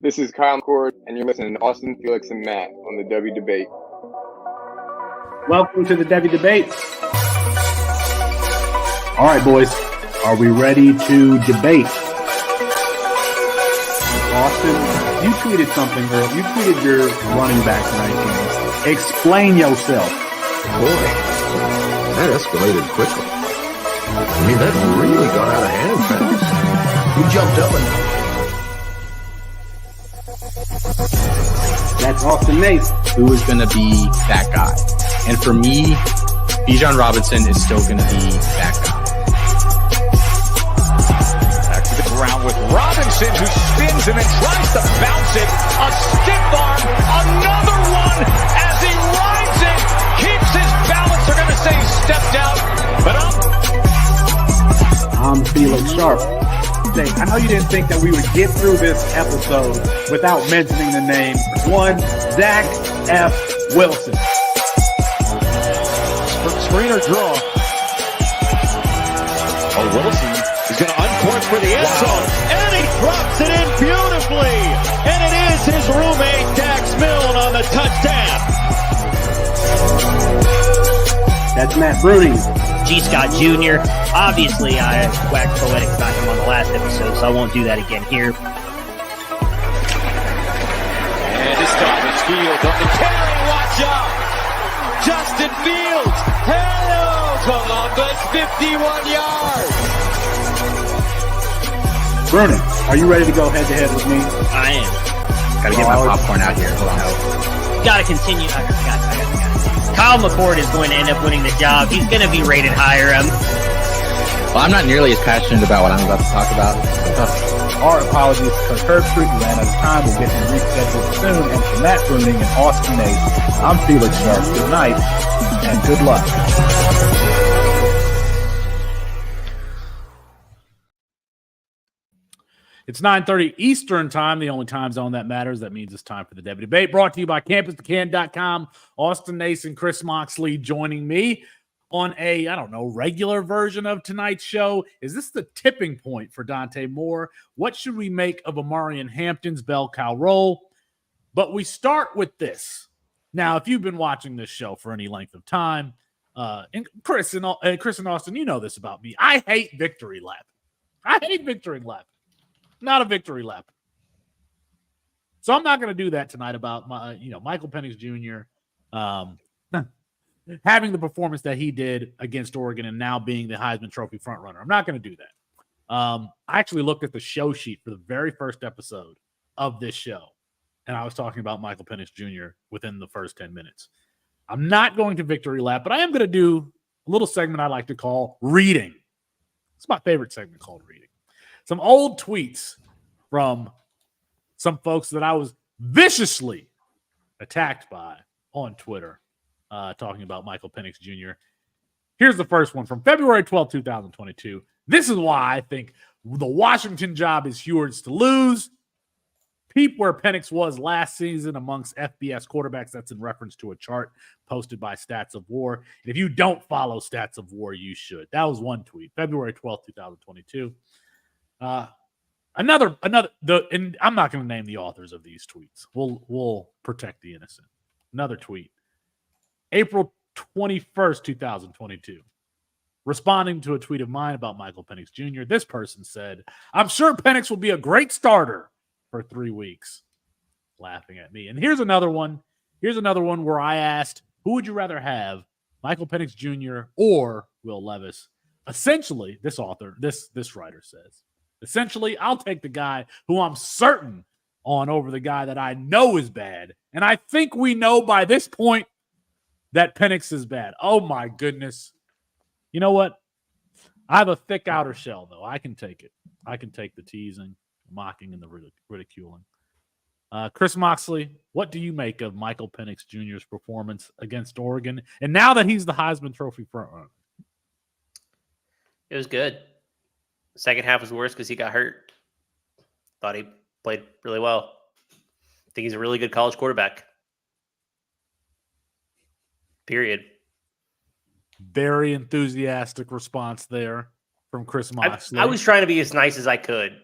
This is Kyle McCord, and you're listening to Austin, Felix, and Matt on the W Debate. Welcome to the W Debate. All right, boys. Are we ready to debate? Austin, you tweeted something, girl. You tweeted your running back rankings. Explain yourself. Boy, that escalated quickly. I mean, that really got out of hand fast. You jumped up and... That's Austin Nace. Who is going to be that guy? And for me, Bijan Robinson is still going to be that guy. Back to the ground with Robinson, who spins and then tries to bounce it. A stiff arm, another one as he rides it, keeps his balance. They're going to say he stepped out, but I'm Felix Sharp. I know you didn't think that we would get through this episode without mentioning the name one Zach F. Wilson. Screener draw. Oh, Wilson is going to uncourt for the end zone, and he drops it in beautifully. And it is his roommate, Dax Milne, on the touchdown. That's Matt Bruning. G. Scott Jr. Obviously, I waxed poetic about him on the last episode, so I won't do that again here. And this time it's Fields on the carry. Watch out! Justin Fields! Hello, Columbus! 51 yards! Bruning, are you ready to go head-to-head with me? I am. Gotta get my popcorn out here. Hold on. Gotta continue. I got. Kyle McCord is going to end up winning the job. He's going to be rated higher. Well, I'm not nearly as passionate about what I'm about to talk about. Our apologies because Herb Street ran out of time. We'll get him rescheduled soon. And for Matt Bruning and Austin Nace, I'm Felix Sharp. Good night and good luck. It's 9:30 Eastern time, the only time zone that matters. That means it's time for the W Debate, brought to you by CampusToCan.com. Austin Nace and Chris Moxley joining me on a, regular version of tonight's show. Is this the tipping point for Dante Moore? What should we make of Omarion Hampton's bell cow role? But we start with this. Now, if you've been watching this show for any length of time, and Chris and Austin, you know this about me. I hate victory lap. Not a victory lap. So I'm not going to do that tonight about Michael Penix Jr. Having the performance that he did against Oregon and now being the Heisman Trophy frontrunner. I'm not going to do that. I actually looked at the show sheet for the very first episode of this show, and I was talking about Michael Penix Jr. within the first 10 minutes. I'm not going to victory lap, but I am going to do a little segment I like to call reading. It's my favorite segment called reading. Some old tweets from some folks that I was viciously attacked by on Twitter talking about Michael Penix Jr. Here's the first one from February 12, 2022. This is why I think the Washington job is Heward's to lose. Peep where Penix was last season amongst FBS quarterbacks. That's in reference to a chart posted by Stats of War. And if you don't follow Stats of War, you should. That was one tweet, February 12, 2022. And I'm not going to name the authors of these tweets. We'll protect the innocent. Another tweet, April 21st, 2022. Responding to a tweet of mine about Michael Penix Jr., this person said, "I'm sure Penix will be a great starter for 3 weeks." Laughing at me. And here's another one. Where I asked, who would you rather have, Michael Penix Jr. or Will Levis? Essentially, this writer says, essentially, I'll take the guy who I'm certain on over the guy that I know is bad. And I think we know by this point that Penix is bad. Oh, my goodness. You know what? I have a thick outer shell, though. I can take it. I can take the teasing, mocking, and the ridiculing. Chris Moxley, what do you make of Michael Penix Jr.'s performance against Oregon? And now that he's the Heisman Trophy frontrunner. It was good. The second half was worse because he got hurt. Thought he played really well. I think he's a really good college quarterback. Period. Very enthusiastic response there from Chris Moxley. I was trying to be as nice as I could.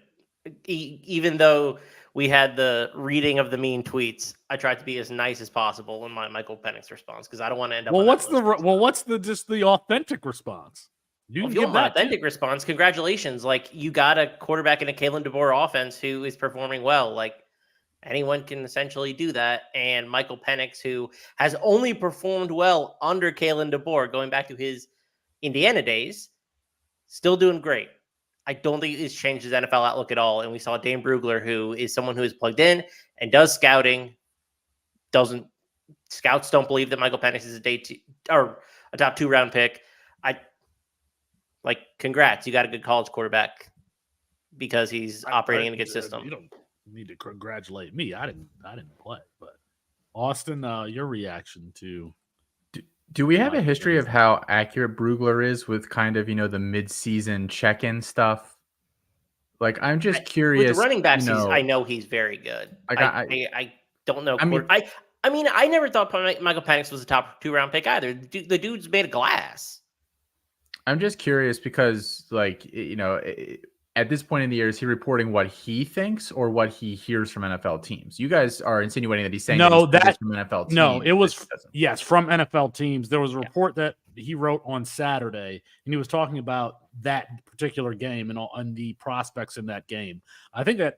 Even though we had the reading of the mean tweets, I tried to be as nice as possible in my Michael Penix response because I don't want to end up. Well, what's the authentic response? You Well, can if you give want my that authentic response, congratulations. Like, you got a quarterback in a Kalen DeBoer offense who is performing well. Like, anyone can essentially do that. And Michael Penix, who has only performed well under Kalen DeBoer, going back to his Indiana days, still doing great. I don't think it's changed his NFL outlook at all. And we saw Dane Brugler, who is someone who is plugged in and does scouting. Scouts don't believe that Michael Penix is a day 2 or a top 2 round pick. Congrats, you got a good college quarterback because he's operating in a good system. You don't need to congratulate me. I didn't play, but Austin, your reaction to. Do we have a history of how accurate Brugler is with kind of, the mid-season check-in stuff? I'm just curious. With the running backs, I know he's very good. I don't know. I never thought Michael Penix was a top 2 round pick either. The dude's made of glass. I'm just curious because, at this point in the year, is he reporting what he thinks or what he hears from NFL teams? You guys are insinuating that he's saying that's from NFL teams. No, it was from NFL teams. There was a report that he wrote on Saturday, and he was talking about that particular game and the prospects in that game. I think that,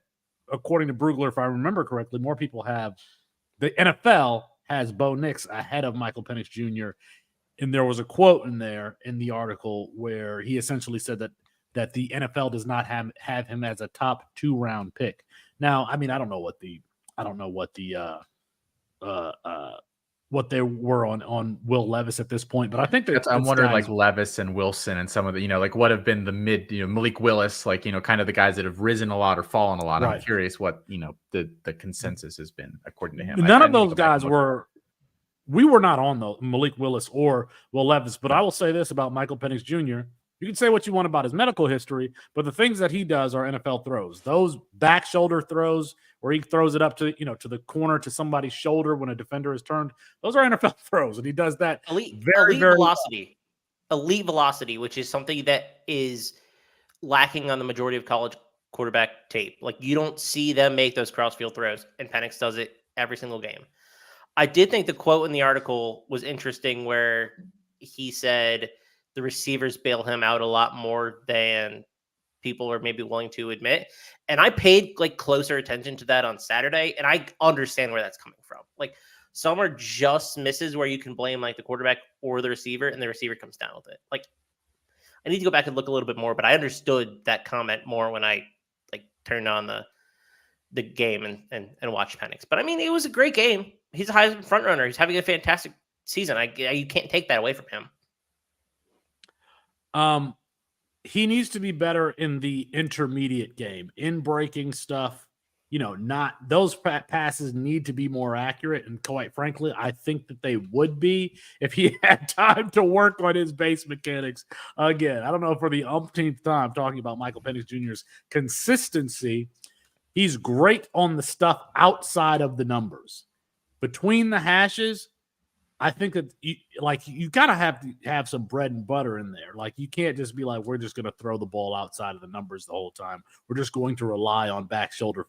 according to Brugler, if I remember correctly, more people have the NFL has Bo Nix ahead of Michael Penix Jr. And there was a quote in there in the article where he essentially said that the NFL does not have him as a top 2 round pick. Now, I don't know what what they were on Will Levis at this point, but I think that I'm wondering Levis and Wilson and some of the, what have been the mid, Malik Willis, kind of the guys that have risen a lot or fallen a lot. Right. I'm curious what, the consensus has been according to him. None of those guys we were not on the Malik Willis or Will Levis, but I will say this about Michael Penix Jr. You can say what you want about his medical history, but the things that he does are NFL throws. Those back shoulder throws where he throws it up to, to the corner to somebody's shoulder when a defender is turned. Those are NFL throws, and he does that elite very velocity. Elite velocity, which is something that is lacking on the majority of college quarterback tape. You don't see them make those crossfield throws, and Penix does it every single game. I did think the quote in the article was interesting where he said the receivers bail him out a lot more than people are maybe willing to admit. And I paid closer attention to that on Saturday, and I understand where that's coming from. Some are just misses where you can blame the quarterback or the receiver, and the receiver comes down with it. I need to go back and look a little bit more, but I understood that comment more when I turned on the game and watched Penix. But it was a great game. He's a Heisman front runner. He's having a fantastic season. You can't take that away from him. He needs to be better in the intermediate game, in breaking stuff. Not those passes need to be more accurate. And quite frankly, I think that they would be if he had time to work on his base mechanics. Again, I don't know for the umpteenth time talking about Michael Penix Jr.'s consistency. He's great on the stuff outside of the numbers. Between the hashes, I think that you gotta have some bread and butter in there. You can't just be we're just going to throw the ball outside of the numbers the whole time. We're just going to rely on back shoulder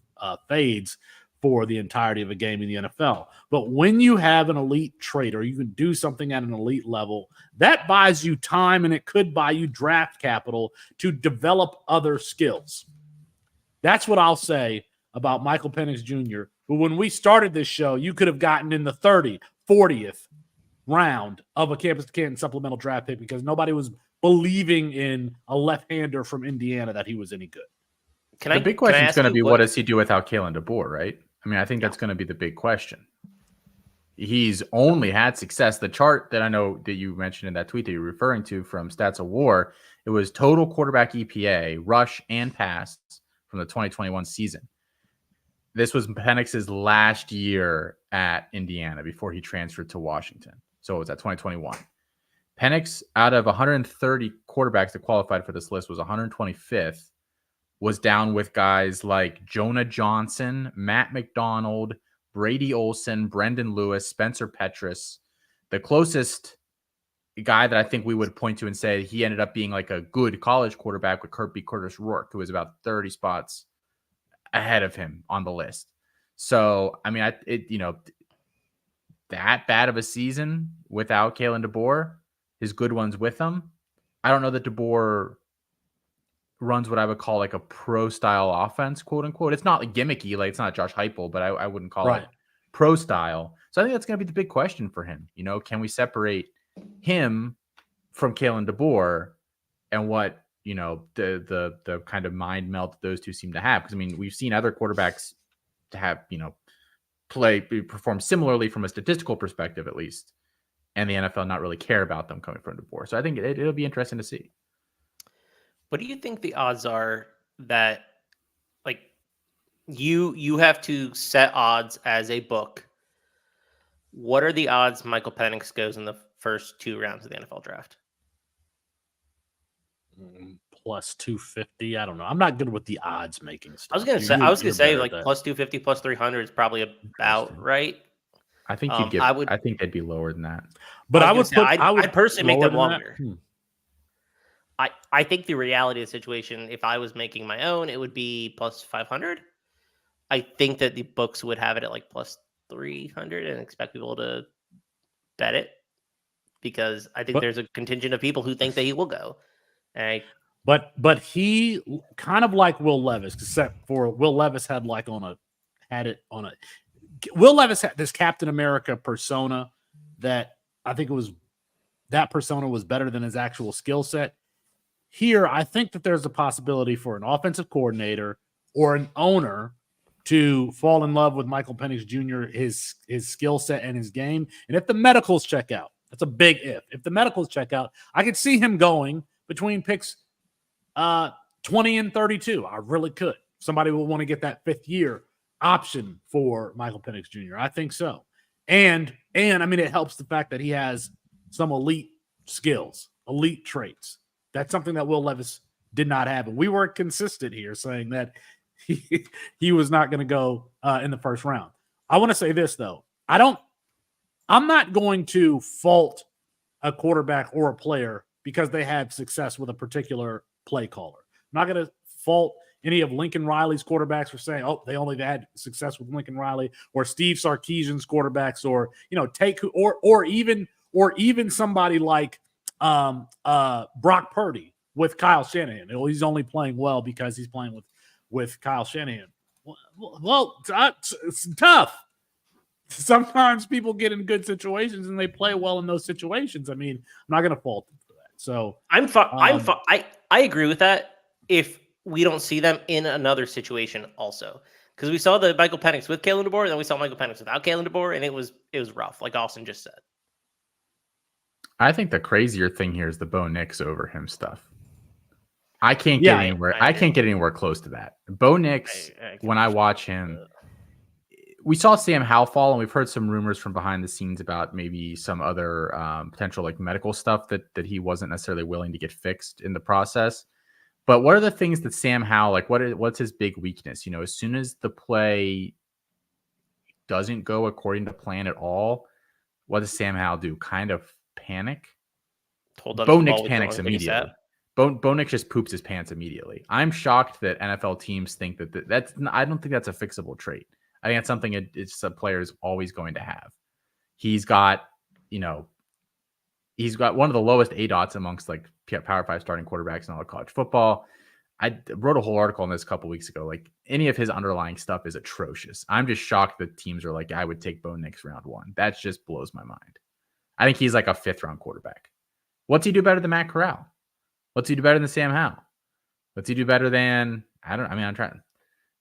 fades for the entirety of a game in the NFL. But when you have an elite trait or you can do something at an elite level, that buys you time and it could buy you draft capital to develop other skills. That's what I'll say about Michael Penix Jr., who when we started this show, you could have gotten in the 40th round of a Campus to Canton supplemental draft pick because nobody was believing in a left-hander from Indiana that he was any good. The big question is going to be what does he do without Kalen DeBoer, right? I think that's going to be the big question. He's only had success. The chart that I know that you mentioned in that tweet that you're referring to from Stats of War, it was total quarterback EPA, rush and pass from the 2021 season. This was Penix's last year at Indiana before he transferred to Washington. So it was at 2021. Penix, out of 130 quarterbacks that qualified for this list, was 125th, was down with guys like Jonah Johnson, Matt McDonald, Brady Olson, Brendan Lewis, Spencer Petras. The closest guy that I think we would point to and say he ended up being a good college quarterback would be Curtis Rourke, who was about 30 spots ahead of him on the list. So, I mean, that bad of a season without Kalen DeBoer, his good ones with him. I don't know that DeBoer runs what I would call like a pro style offense, quote unquote. It's not like gimmicky, like it's not Josh Heupel, but I wouldn't call it pro style. So I think that's going to be the big question for him. You know, can we separate him from Kalen DeBoer and what, you know, the kind of mind melt those two seem to have? Because I mean, we've seen other quarterbacks to have, you know, perform similarly from a statistical perspective, at least, and the NFL not really care about them coming from DeBoer. So I think it'll be interesting to see. What do you think the odds are that, like, you have to set odds as a book? What are the odds Michael Penix goes in the first 2 rounds of the NFL draft? Plus 250. I don't know. I'm not good with the odds making stuff. I was gonna say like plus 250, plus 300 is probably about right. I think you'd give. I think they'd be lower than that. But I'd personally make them longer. I think the reality of the situation, if I was making my own, it would be plus 500. I think that the books would have it at like plus 300 and expect people to bet it, because I think there's a contingent of people who think that he will go. But he kind of like Will Levis, except for Will Levis had Will Levis had this Captain America persona that I think that persona was better than his actual skill set. Here, I think that there's a possibility for an offensive coordinator or an owner to fall in love with Michael Penix Jr., his skill set and his game. And if the medicals check out, that's a big if. If the medicals check out, I could see him going between picks 20 and 32. I really could. Somebody will want to get that 5th year option for Michael Penix Jr. I think so. And I mean, it helps the fact that he has some elite skills, elite traits. That's something that Will Levis did not have. And we were consistent here saying that he was not going to go in the first round. I want to say this, though. I'm not going to fault a quarterback or a player because they had success with a particular play caller. I'm not going to fault any of Lincoln Riley's quarterbacks for saying, oh, they only had success with Lincoln Riley, or Steve Sarkisian's quarterbacks, or, you know, or even somebody like Brock Purdy with Kyle Shanahan. He's only playing well because he's playing with Kyle Shanahan. Well, it's tough. Sometimes people get in good situations and they play well in those situations. I mean, I'm not going to fault them for that. So I agree with that if we don't see them in another situation also. Because we saw the Michael Penix with Kalen DeBoer, and then we saw Michael Penix without Kalen DeBoer, and it was rough, like Austin just said. I think the crazier thing here is the Bo Nix over him stuff. I can't get anywhere. I can't get anywhere close to that. Bo Nix, when I watch him, we saw Sam Howell fall, and we've heard some rumors from behind the scenes about maybe some other potential like medical stuff that he wasn't necessarily willing to get fixed in the process. But what are the things that Sam Howell, like what's his big weakness? You know, as soon as the play doesn't go according to plan at all, what does Sam Howell do? Kind of panic? Bo Nix panics immediately. Bo Nix just poops his pants immediately. I'm shocked that NFL teams think that's. I don't think that's a fixable trait. I think that's something it's a player is always going to have. He's got, you know, he's got one of the lowest ADOTs amongst like Power 5 starting quarterbacks in all of college football. I wrote a whole article on this a couple weeks ago. Like, any of his underlying stuff is atrocious. I'm just shocked that teams are like, I would take Bo Nix round 1. That just blows my mind. I think he's like a 5th round quarterback. What's he do better than Matt Corral? What's he do better than Sam Howell? What's he do better than, I'm trying.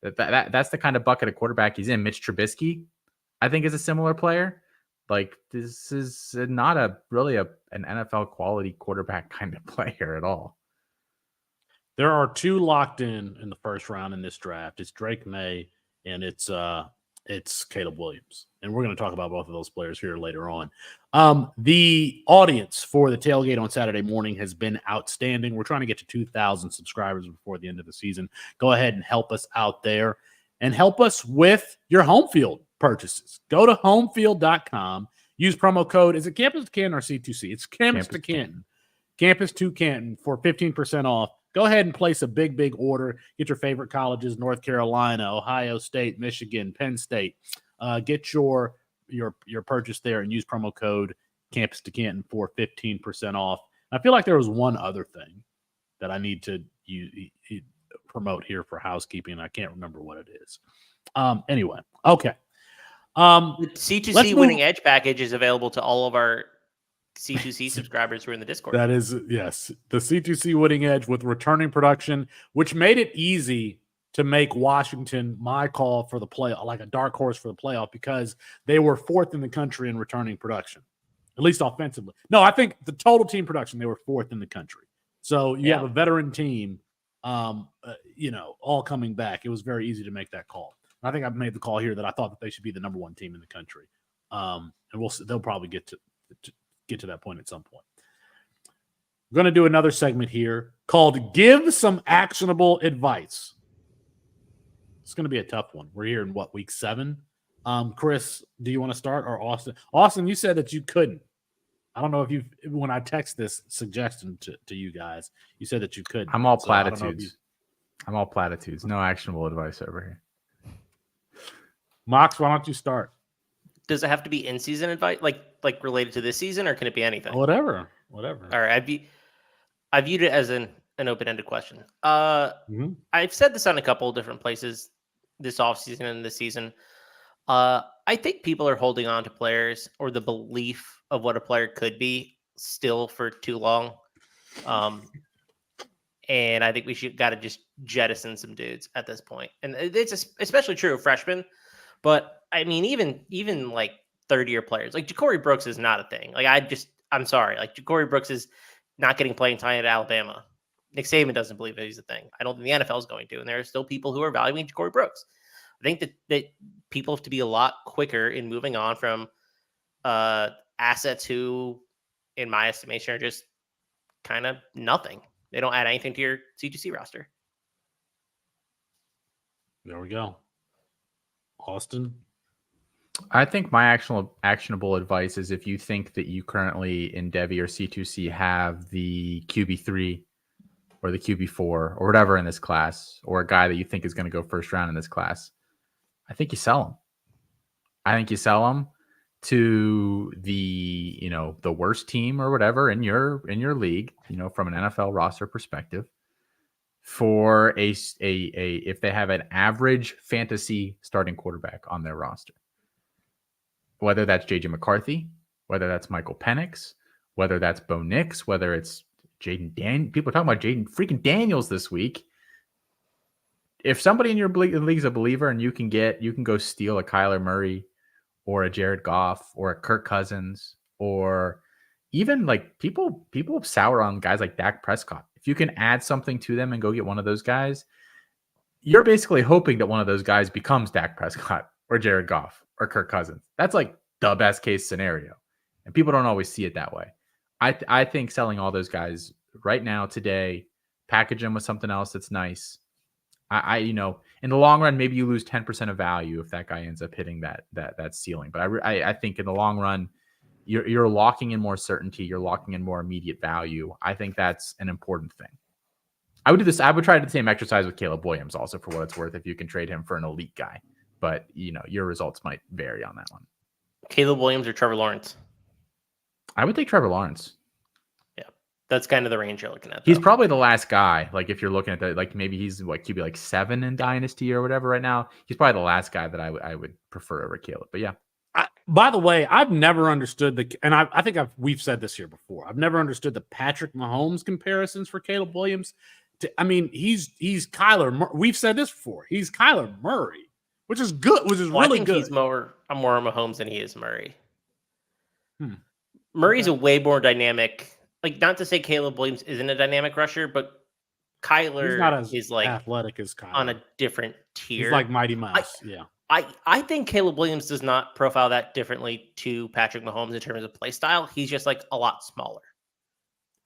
That's the kind of bucket of quarterback he's in. Mitch Trubisky, I think, is a similar player. Like, this is not an NFL quality quarterback kind of player at all. There are 2 locked in the first round in this draft. It's Drake May and it's Caleb Williams. And we're going to talk about both of those players here later on. The audience for the tailgate on Saturday morning has been outstanding. We're trying to get to 2,000 subscribers before the end of the season. Go ahead and help us out there and help us with your home field purchases. Go to homefield.com. Use promo code. Is it Campus to Canton or C2C? It's Campus to Canton. Campus to Canton for 15% off. Go ahead and place a big order. Get your favorite colleges, North Carolina, Ohio State, Michigan, Penn State. Get your purchase there and use promo code Campus to Canton for 15% off. I feel like there was one other thing that I need to promote here for housekeeping. I can't remember what it is. Anyway, okay. The C2C Winning Edge package is available to all of our C2C subscribers who are in the Discord. That is, yes, the C2C Winning Edge with returning production, which made it easy to make Washington my call for the playoff, like a dark horse for the playoff, because they were 4th in the country in returning production, at least offensively. No, I think the total team production, they were 4th in the country. So you have a veteran team, all coming back. It was very easy to make that call. I think I've made the call here that I thought that they should be the number 1 team in the country. And they'll probably get to that point at some point. We're going to do another segment here called Give Some Actionable Advice. It's going to be a tough one. We're here in week 7? Chris, do you want to start, or Austin? Austin, you said that you couldn't. I don't know if when I text this suggestion to you guys, you said that you couldn't. I'm all platitudes. I'm all platitudes. No actionable advice over here. Mox, why don't you start? Does it have to be in-season advice, like related to this season, or can it be anything? Whatever. All right, I viewed it as an open-ended question. I've said this on a couple of different places this offseason and this season. I think people are holding on to players or the belief of what a player could be still for too long. And I think we got to just jettison some dudes at this point. And it's especially true of freshmen. But I mean, even like third-year players, like Ja'Cory Brooks is not a thing. I'm sorry. Like Ja'Cory Brooks is not getting playing time at Alabama. Nick Saban doesn't believe that he's a thing. I don't think the NFL is going to. And there are still people who are valuing Ja'Cory Brooks. I think that people have to be a lot quicker in moving on from assets who, in my estimation, are just kind of nothing. They don't add anything to your C2C roster. There we go. Austin? I think my actionable advice is if you think that you currently in Devi or C2C have the QB3 or the QB4 or whatever in this class, or a guy that you think is going to go first round in this class, I think you sell him. I think you sell him to the worst team or whatever in your league, from an NFL roster perspective, for if they have an average fantasy starting quarterback on their roster, whether that's JJ McCarthy, whether that's Michael Penix, whether that's Bo Nix, whether it's Jaden Daniels. People are talking about Jaden freaking Daniels this week. If somebody in your league is a believer and you can go steal a Kyler Murray or a Jared Goff or a Kirk Cousins, or even like people sour on guys like Dak Prescott. If you can add something to them and go get one of those guys, you're basically hoping that one of those guys becomes Dak Prescott or Jared Goff or Kirk Cousins. That's like the best case scenario. And people don't always see it that way. I think selling all those guys right now, today, package them with something else that's nice. In the long run, maybe you lose 10% of value if that guy ends up hitting that ceiling. But I think in the long run, you're locking in more certainty. You're locking in more immediate value. I think that's an important thing. I would do this. I would try the same exercise with Caleb Williams also, for what it's worth, if you can trade him for an elite guy. But your results might vary on that one. Caleb Williams or Trevor Lawrence? I would take Trevor Lawrence. Yeah, that's kind of the range you're looking at, though. He's probably the last guy. Like, if you're looking at that, like maybe he's like QB like 7 in Dynasty or whatever right now. He's probably the last guy that I would prefer over Caleb. But yeah. By the way, I've never understood I think we've said this here before. I've never understood the Patrick Mahomes comparisons for Caleb Williams. He's Kyler. We've said this before. He's Kyler Murray, which is good. Which is really good. He's more Mahomes than he is Murray. Murray's a way more dynamic. Like, not to say Caleb Williams isn't a dynamic rusher, but Kyler is like athletic as Kyler, on a different tier. He's like Mighty Mouse. I think Caleb Williams does not profile that differently to Patrick Mahomes in terms of play style. He's just like a lot smaller.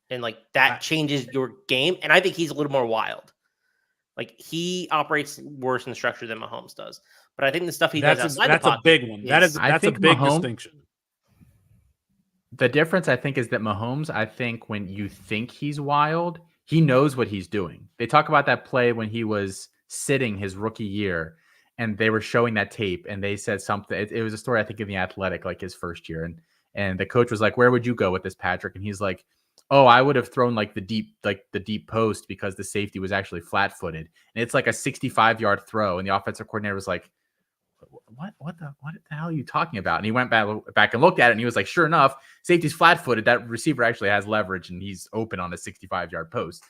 And like that changes your game. And I think he's a little more wild. Like, he operates worse in structure than Mahomes does. But I think the stuff he does outside the pocket, a big one. That's a big distinction. The difference, I think, is that Mahomes, I think when you think he's wild, he knows what he's doing. They talk about that play when he was sitting his rookie year, and they were showing that tape, and they said something. It was a story, I think, in The Athletic, like his first year. And the coach was like, "Where would you go with this, Patrick?" And he's like, "Oh, I would have thrown like the deep post because the safety was actually flat-footed." And it's like a 65-yard throw. And the offensive coordinator was like, what the hell are you talking about? And he went back and looked at it, and he was like, sure enough, safety's flat-footed. That receiver actually has leverage, and he's open on a 65-yard post.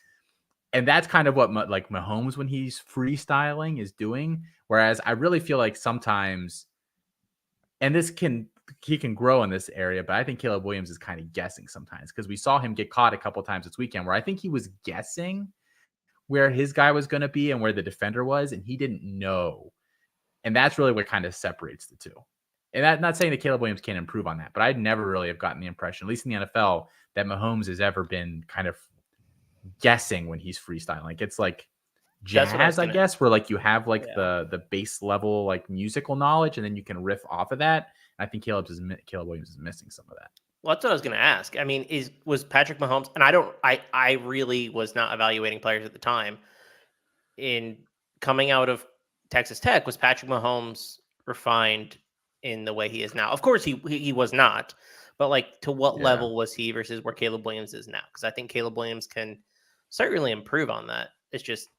And that's kind of what like Mahomes, when he's freestyling, is doing. Whereas I really feel like sometimes, and he can grow in this area, but I think Caleb Williams is kind of guessing sometimes, because we saw him get caught a couple times this weekend where I think he was guessing where his guy was going to be and where the defender was, and he didn't know. And that's really what kind of separates the two. And I'm not saying that Caleb Williams can't improve on that, but I'd never really have gotten the impression, at least in the NFL, that Mahomes has ever been kind of guessing when he's freestyling. Like, it's like jazz, I guess, where like you have like the base level like musical knowledge, and then you can riff off of that. And I think Caleb Williams is missing some of that. Well, that's what I was going to ask. I mean, was Patrick Mahomes, and I really was not evaluating players at the time, in coming out of Texas Tech, was Patrick Mahomes refined in the way he is now? Of course, he was not, but like, to what level was he versus where Caleb Williams is now? Because I think Caleb Williams can certainly improve on that. It's just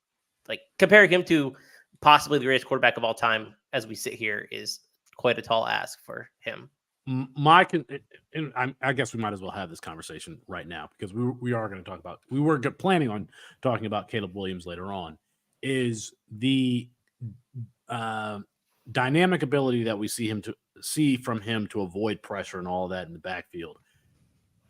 like comparing him to possibly the greatest quarterback of all time as we sit here is quite a tall ask for him. I guess we might as well have this conversation right now, because we are going to talk about, we were planning on talking about Caleb Williams later on, is the dynamic ability that we see from him to avoid pressure and all that in the backfield.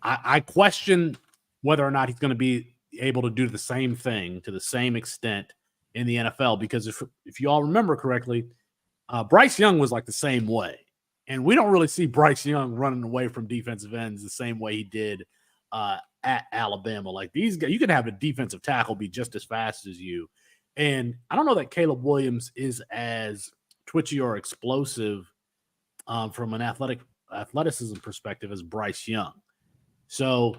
I question whether or not he's going to be able to do the same thing to the same extent in the NFL, because if you all remember correctly, Bryce Young was like the same way. And we don't really see Bryce Young running away from defensive ends the same way he did at Alabama. Like, these guys, you can have a defensive tackle be just as fast as you. And I don't know that Caleb Williams is as twitchy or explosive from an athleticism perspective as Bryce Young. So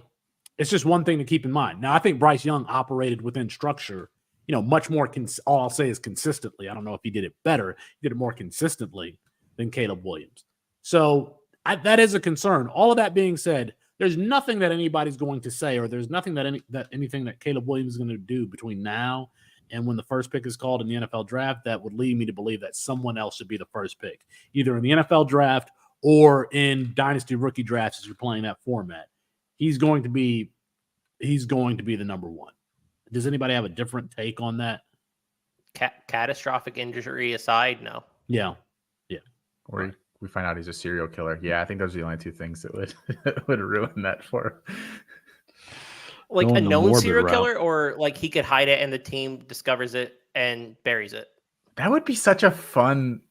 it's just one thing to keep in mind. Now, I think Bryce Young operated within structure, much more. All I'll say is consistently. I don't know if he did it better. He did it more consistently than Caleb Williams. So that is a concern. All of that being said, there's nothing that anybody's going to say, or there's nothing anything that Caleb Williams is going to do between now and when the first pick is called in the NFL draft that would lead me to believe that someone else should be the first pick, either in the NFL draft or in dynasty rookie drafts as you're playing that format. He's going to be the number one. Does anybody have a different take on that? Catastrophic injury aside, no. Yeah. Or we find out he's a serial killer. Yeah, I think those are the only two things that would ruin that for him. Like a known serial killer, or like he could hide it and the team discovers it and buries it. That would be such a fun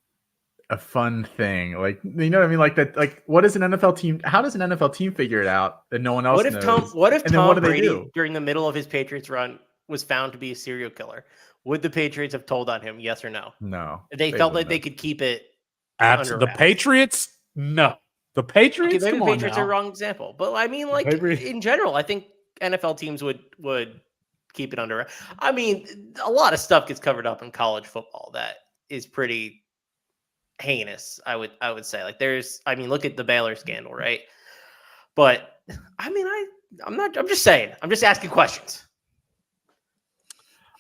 thing. Like, you know what I mean? Like that. Like, what is an NFL team? How does an NFL team figure it out that no one else knows? What if Tom Brady, during the middle of his Patriots run, was found to be a serial killer? Would the Patriots have told on him? Yes or no? No. They felt like they could keep it. The Patriots? No. The Patriots? Okay, maybe the Patriots are a wrong example. But I mean, like, in general, I think NFL teams would keep it under. I mean, a lot of stuff gets covered up in college football that is pretty heinous, I would say. Like, look at the Baylor scandal, right? But I mean, I'm just saying. I'm just asking questions.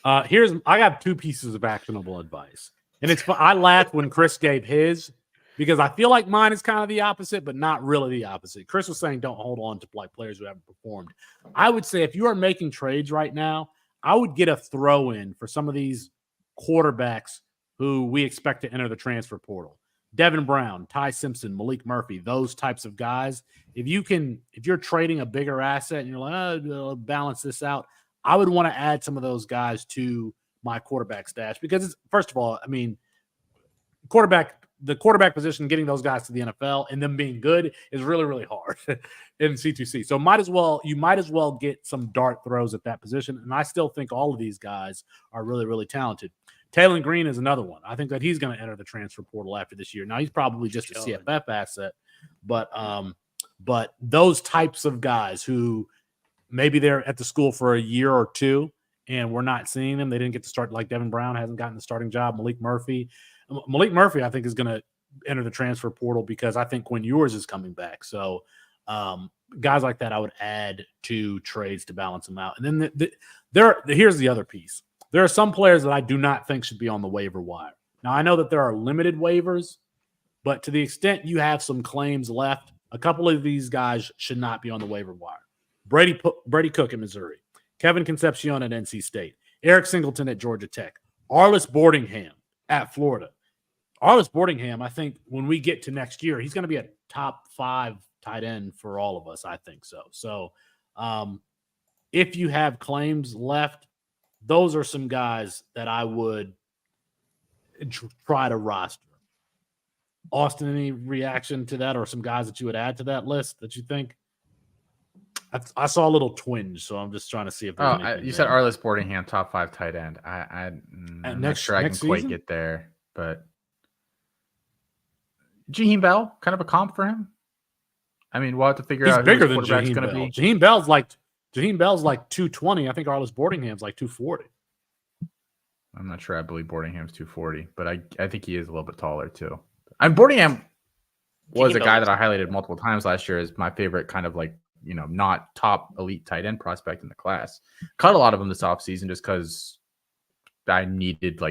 I got two pieces of actionable advice. And I laughed when Chris gave his, because I feel like mine is kind of the opposite, but not really the opposite. Chris was saying don't hold on to players who haven't performed. I would say if you are making trades right now, I would get a throw in for some of these quarterbacks who we expect to enter the transfer portal. Devin Brown, Ty Simpson, Malik Murphy, those types of guys. If you're trading a bigger asset and you're like, I'll balance this out, I would want to add some of those guys to my quarterback stash, because first of all, I mean, the quarterback position, getting those guys to the NFL and them being good is really, really hard in C2C. So you might as well get some dart throws at that position. And I still think all of these guys are really, really talented. Taylor Green is another one. I think that he's going to enter the transfer portal after this year. Now, he's probably just a CFF asset, but But those types of guys who maybe they're at the school for a year or two and we're not seeing them. They didn't get to start, like Devin Brown hasn't gotten the starting job. Malik Murphy, I think, is going to enter the transfer portal because I think Quinn Ewers is coming back. So guys like that I would add to trades to balance them out. And then here's the other piece. There are some players that I do not think should be on the waiver wire. Now, I know that there are limited waivers, but to the extent you have some claims left, a couple of these guys should not be on the waiver wire. Brady Cook at Missouri, Kevin Concepcion at NC State, Eric Singleton at Georgia Tech, Arlis Boardingham at Florida. Arlis Boardingham, I think when we get to next year, he's going to be a top 5 tight end for all of us. I think so. So if you have claims left, those are some guys that I would try to roster. Austin, any reaction to that or some guys that you would add to that list that you think? I saw a little twinge, so I'm just trying to see if there's anything you there. said Arlis Boardingham, top 5 tight end. I'm not sure I can quite get there, but Jaheim Bell, kind of a comp for him. I mean, we'll have to figure out bigger who his than quarterback's Jaheim going to be. Jaheim Bell's like 220. I think Arlis Boardingham's like 240. I'm not sure. I believe Boardingham's 240, but I think he is a little bit taller too. Boardingham was a guy that I highlighted multiple times last year as my favorite kind of like, not top elite tight end prospect in the class. Cut a lot of them this offseason just because I needed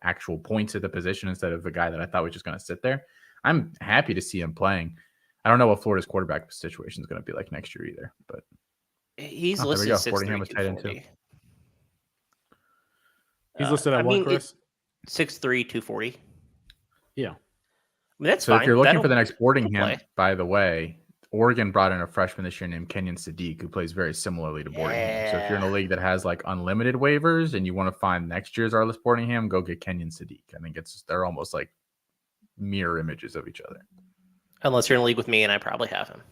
actual points at the position instead of a guy that I thought was just going to sit there. I'm happy to see him playing. I don't know what Florida's quarterback situation is going to be like next year either, but he's listed 6'3", 240. He's listed at what, Chris? 6'3", 240. Yeah. I mean, that's so fine. If you're looking for the next Boardingham, by the way, Oregon brought in a freshman this year named Kenyon Sadiq, who plays very similarly to Boardingham. So if you're in a league that has like unlimited waivers and you want to find next year's Arlis Boardingham, go get Kenyon Sadiq. I think they're almost like mirror images of each other. Unless you're in a league with me, and I probably have him.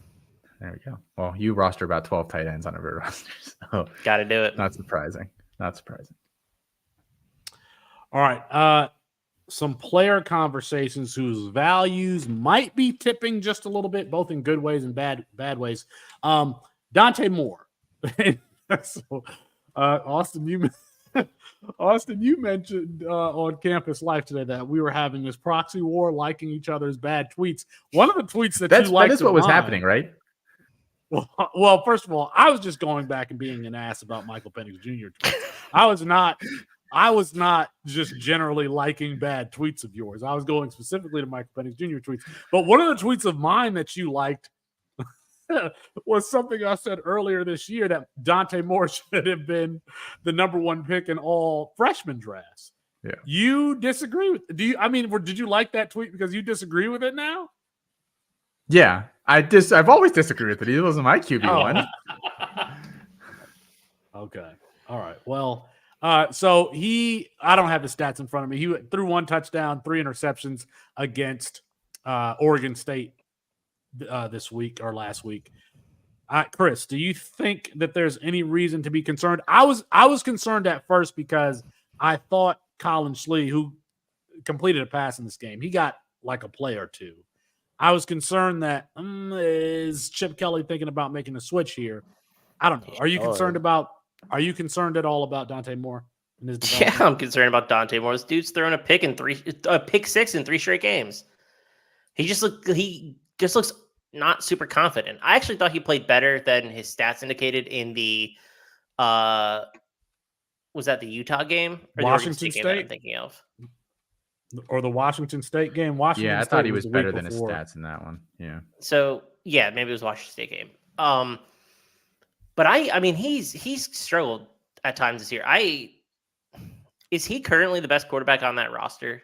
There we go. Well, you roster about 12 tight ends on every roster, so got to do it. Not surprising. All right. Some player conversations whose values might be tipping just a little bit, both in good ways and bad ways. Dante Moore. So, Austin, you mentioned on Campus Life today that we were having this proxy war, liking each other's bad tweets. One of the tweets that is what was happening, right? Well, first of all, I was just going back and being an ass about Michael Penix Jr. tweets. I was not just generally liking bad tweets of yours. I was going specifically to Michael Penix Jr. tweets. But one of the tweets of mine that you liked was something I said earlier this year, that Dante Moore should have been the number 1 pick in all freshman drafts. Yeah. You disagree with? Did you like that tweet because you disagree with it now? Yeah, I've always disagreed with it. He wasn't my QB1. Okay. All right. Well, so I don't have the stats in front of me. He threw 1 touchdown, 3 interceptions against Oregon State this week or last week. Chris, do you think that there's any reason to be concerned? I was concerned at first because I thought Colin Schlee, who completed a pass in this game, he got like a play or two. I was concerned that is Chip Kelly thinking about making a switch here? I don't know. Are you concerned at all about Dante Moore? Yeah, I'm concerned about Dante Moore. This dude's throwing a pick 6 in 3 straight games. He just looks not super confident. I actually thought he played better than his stats indicated in the was that the Utah game or Washington State game that I'm thinking of? Or the Washington State game? Washington I State thought he was better than before. his stats in that one. Yeah. So yeah, maybe it was Washington State game. But I mean he's struggled at times this year. Is he currently the best quarterback on that roster?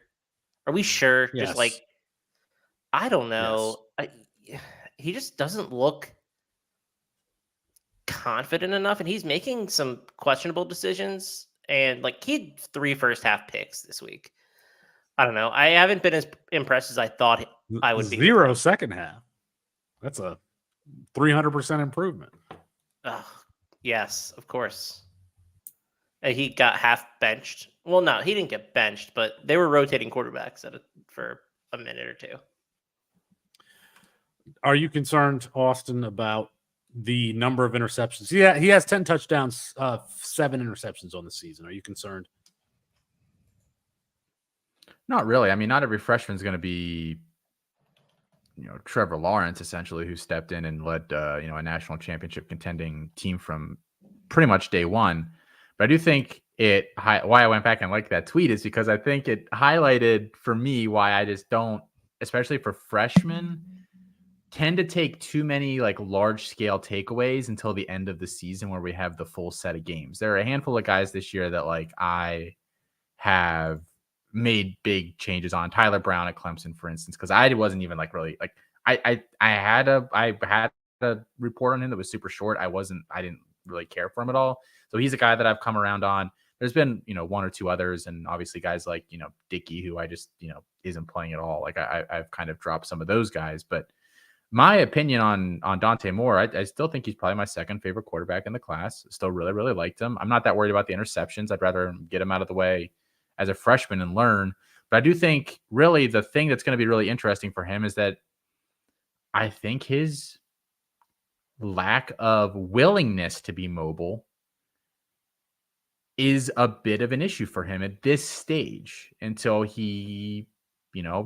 Are we sure? Yes. Just like, I don't know. Yes. He just doesn't look confident enough, and he's making some questionable decisions. And like, he had 3 first-half picks this week. I don't know. I haven't been as impressed as I thought I would be. 0 second half. That's a 300% improvement. Yes, of course. He got half benched. Well, no, he didn't get benched, but they were rotating quarterbacks for a minute or two. Are you concerned, Austin, about the number of interceptions? Yeah, he has 10 touchdowns, 7 interceptions on the season. Are you concerned? Not really. I mean, not every freshman is going to be, Trevor Lawrence, essentially, who stepped in and led, a national championship contending team from pretty much day one. But I do think why I went back and liked that tweet is because I think it highlighted for me why I just don't, especially for freshmen, tend to take too many like large scale takeaways until the end of the season where we have the full set of games. There are a handful of guys this year that like I have made big changes on. Tyler Brown at Clemson, for instance, because I wasn't even like really like I had a report on him that was super short. I didn't really care for him at all. So he's a guy that I've come around on. There's been, one or two others, and obviously guys like, Dickey, who I just, isn't playing at all. Like I've kind of dropped some of those guys, but my opinion on Dante Moore, I still think he's probably my second favorite quarterback in the class. Still really, really liked him. I'm not that worried about the interceptions. I'd rather get him out of the way as a freshman and learn. But I do think really the thing that's going to be really interesting for him is that I think his lack of willingness to be mobile is a bit of an issue for him at this stage until he,